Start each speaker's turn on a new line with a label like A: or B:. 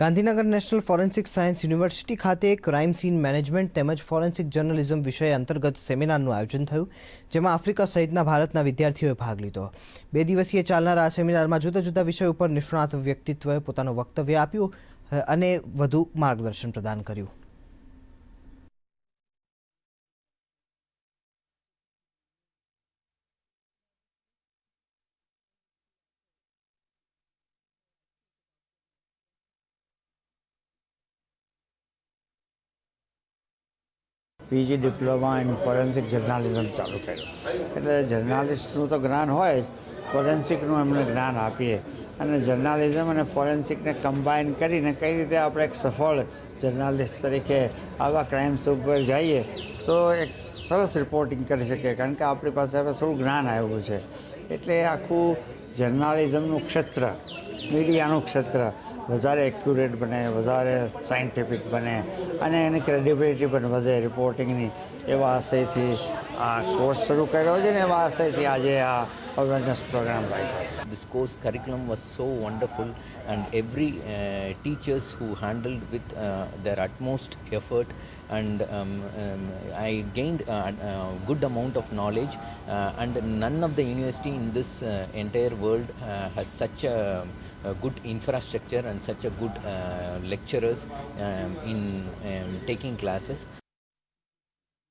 A: Gandhinagar national forensic science university ખાતે crime scene management તેમજ forensic journalism વિષય અંતર્ગત સેમિનારનું આયોજન થયું, જેમાં આફ્રિકા સહિતના ભારતના વિદ્યાર્થીઓએ ભાગ લીધો। 2 દિવસીય ચાલનાર આ સેમિનારમાં જુદા જુદા વિષયો ઉપર નિષ્ણાત વ્યક્તિત્વએ પોતાનું વક્તવ્ય આપ્યું અને વધુ માર્ગદર્શન પ્રદાન કર્યું।
B: PG diploma in forensic journalism चालू કર્યું એટલે જર્નાલિસ્ટનું તો જ્ઞાન હોય જ, ફોરેન્સિકનું એમને જ્ઞાન આપીએ અને જર્નાલિઝમ અને ફોરેન્સિકને કમ્બાઈન કરીને કઈ રીતે આપણે એક સફળ જર્નાલિસ્ટ તરીકે આવા ક્રાઇમ્સ ઉપર જઈએ તો એક સરસ રિપોર્ટિંગ કરી શકીએ, કારણ કે આપણી પાસે હવે થોડું જ્ઞાન આવ્યું છે। એટલે આખું જર્નાલિઝમનું ક્ષેત્ર, મીડિયાનું ક્ષેત્ર વધારે એક્યુરેટ બને, વધારે સાયન્ટિફિક બને અને એની ક્રેડિબિલિટી પણ વધે રિપોર્ટિંગની। એવા આશયથી આ કોર્સ શરૂ કર્યો છે ને એવા આશયથી આજે આ અવેરનેસ પ્રોગ્રામ રાખ્યો।
C: This course curriculum was so wonderful, and every teachers who handled with their utmost effort, and I gained a good amount of knowledge, and none of the university in this entire world has such a good infrastructure and such a good lecturers in taking classes.